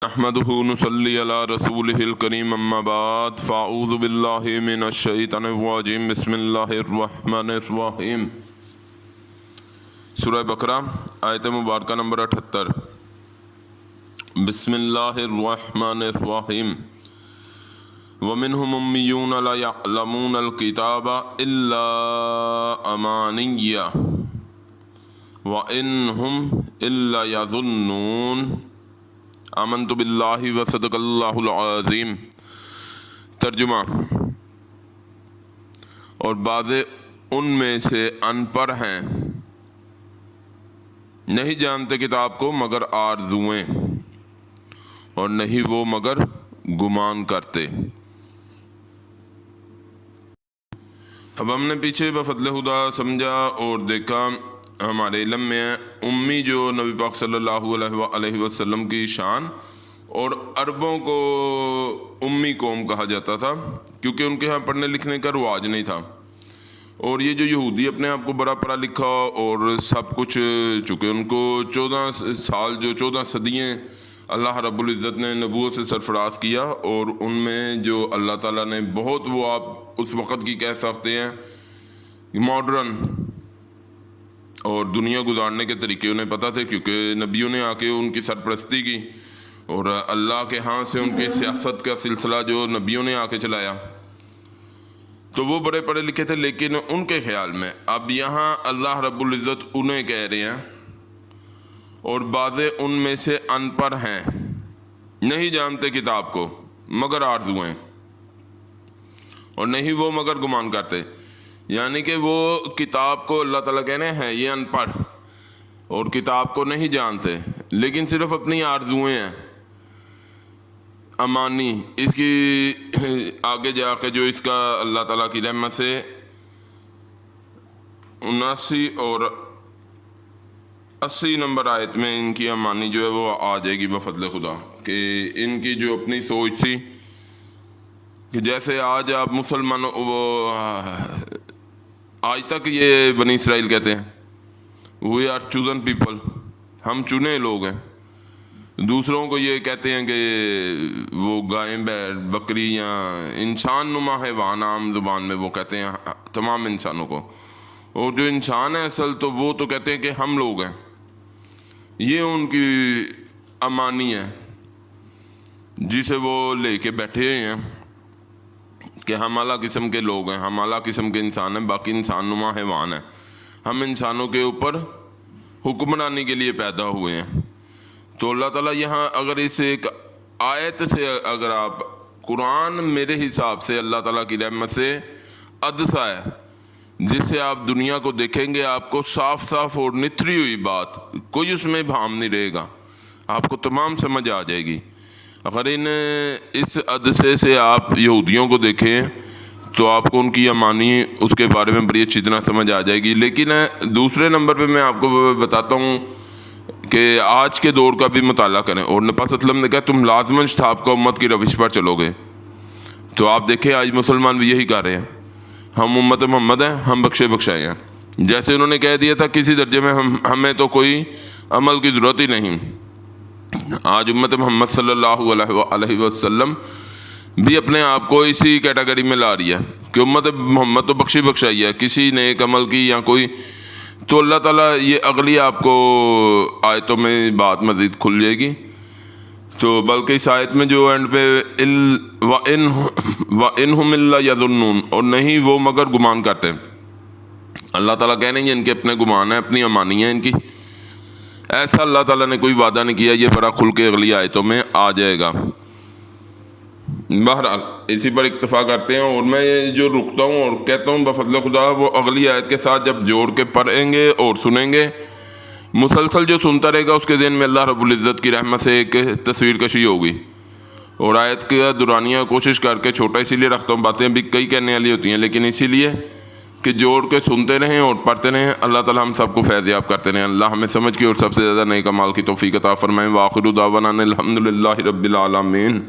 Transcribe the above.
نحمده نصلي على رسوله الكريم اما بعد فاعوذ بالله من الشیطان الرجیم بسم اللہ الرحمن الرحیم۔ سورہ بقرہ آیت مبارکہ نمبر 78۔ بسم اللہ الرحمن الرحیم۔ ومنهم امیون لا يعلمون الکتاب الا امانیہ وانهم الا یظنون آمنت باللہ وصدق اللہ العظیم۔ ترجمہ: اور بعض ان میں سے ان پڑھ ہیں، نہیں جانتے کتاب کو مگر آرزوئیں، اور نہیں وہ مگر گمان کرتے۔ اب ہم نے پیچھے بفضل خدا سمجھا اور دیکھا ہمارے علم میں ہے امی جو نبی پاک صلی اللہ علیہ وسلم کی شان، اور عربوں کو امی قوم کہا جاتا تھا کیونکہ ان کے ہاں پڑھنے لکھنے کا رواج نہیں تھا۔ اور یہ جو یہودی اپنے آپ کو بڑا پڑھا لکھا اور سب کچھ، چونکہ ان کو 14 سال جو 14 صدییں اللہ رب العزت نے نبوت سے سرفراز کیا، اور ان میں جو اللہ تعالیٰ نے بہت، وہ آپ اس وقت کی کہہ سکتے ہیں ماڈرن اور دنیا گزارنے کے طریقے انہیں پتہ تھے، کیونکہ نبیوں نے آ کے ان کی سرپرستی کی، اور اللہ کے ہاں سے ان کی سیاست کا سلسلہ جو نبیوں نے آ کے چلایا، تو وہ بڑے پڑھے لکھے تھے۔ لیکن ان کے خیال میں اب یہاں اللہ رب العزت انہیں کہہ رہے ہیں، اور بعض ان میں سے ان پڑھ ہیں، نہیں جانتے کتاب کو مگر آرزوئیں، اور نہیں وہ مگر گمان کرتے۔ یعنی کہ وہ کتاب کو اللہ تعالیٰ کہنے ہیں یہ ان پڑھ اور کتاب کو نہیں جانتے، لیکن صرف اپنی آرزوئیں ہیں، امانی۔ اس کی آگے جا کے جو اس کا اللہ تعالیٰ کی رحمت سے 79 اور 80 نمبر آیت میں ان کی امانی جو ہے وہ آ جائے گی بفضل خدا، کہ ان کی جو اپنی سوچ تھی کہ جیسے آج آپ مسلمانوں، وہ آج تک یہ بنی اسرائیل کہتے ہیں وی آر چوزن پیپل، ہم چنے لوگ ہیں۔ دوسروں کو یہ کہتے ہیں کہ وہ گائیں، بیل، بکری یا انسان نما حیوان، عام زبان میں وہ کہتے ہیں تمام انسانوں کو، اور جو انسان ہے اصل تو وہ تو کہتے ہیں کہ ہم لوگ ہیں۔ یہ ان کی امانی ہے جسے وہ لے کے بیٹھے ہوئے ہیں کہ ہم اعلیٰ قسم کے لوگ ہیں، ہم اعلیٰ قسم کے انسان ہیں، باقی انسان نما حیوان ہیں، ہم انسانوں کے اوپر حکمرانی کے لیے پیدا ہوئے ہیں۔ تو اللہ تعالیٰ یہاں اگر اس ایک آیت سے، اگر آپ قرآن میرے حساب سے اللہ تعالیٰ کی رحمت سے عدسہ ہے جس سے آپ دنیا کو دیکھیں گے، آپ کو صاف صاف اور نتھری ہوئی بات، کوئی اس میں بھام نہیں رہے گا، آپ کو تمام سمجھ آ جائے گی۔ اگر اس عدسے سے آپ یہودیوں کو دیکھیں تو آپ کو ان کی امانی اس کے بارے میں بڑی اچھی طرح سمجھ آ جائے گی۔ لیکن دوسرے نمبر پہ میں آپ کو بتاتا ہوں کہ آج کے دور کا بھی مطالعہ کریں، اور نبی صلی اللہ علیہ وسلم نے کہا تم لازماً صحابہ امت کی روش پر چلو گے، تو آپ دیکھیں آج مسلمان بھی یہی کر رہے ہیں، ہم امت محمد ہیں، ہم بخشے بخشائے ہیں۔ جیسے انہوں نے کہہ دیا تھا کسی درجے میں ہمیں تو کوئی عمل کی ضرورت ہی نہیں، آج امت محمد صلی اللہ علیہ وسلم بھی اپنے آپ کو اسی کیٹیگری میں لا رہی ہے کہ امت محمد تو بخشی بخشائی ہے، کسی نے ایک عمل کی یا کوئی، تو اللہ تعالیٰ یہ اگلی آپ کو آیتوں میں بات مزید کھل جائے گی۔ تو بلکہ اس آیت میں جو اینڈ پہ وَإِنْهُمْ إِلَّا يَظُنُّونَ، اور نہیں وہ مگر گمان کرتے، اللہ تعالیٰ کہہ رہے ہیں ان کے اپنے گمان ہیں، اپنی امانی ہیں ان کی، ایسا اللہ تعالیٰ نے کوئی وعدہ نہیں کیا۔ یہ بڑا کھل کے اگلی آیتوں میں آ جائے گا۔ بہرحال اسی پر اکتفا کرتے ہیں، اور میں جو رکتا ہوں اور کہتا ہوں بفضل خدا وہ اگلی آیت کے ساتھ جب جوڑ کے پڑھیں گے اور سنیں گے، مسلسل جو سنتا رہے گا اس کے ذہن میں اللہ رب العزت کی رحمت سے ایک تصویر کشی ہوگی۔ اور آیت کا دورانیہ کوشش کر کے چھوٹا اسی لیے رکھتا ہوں، باتیں بھی کئی کہنے والی ہوتی ہیں، لیکن اسی لیے کہ جوڑ کے سنتے رہیں اور پڑھتے رہیں۔ اللہ تعالیٰ ہم سب کو فیض یاب کرتے رہیں، اللہ ہمیں سمجھ کی اور سب سے زیادہ نیک اعمال کی توفیق عطا فرمائیں۔ وآخر دعوانا الحمد للہ رب العالمین۔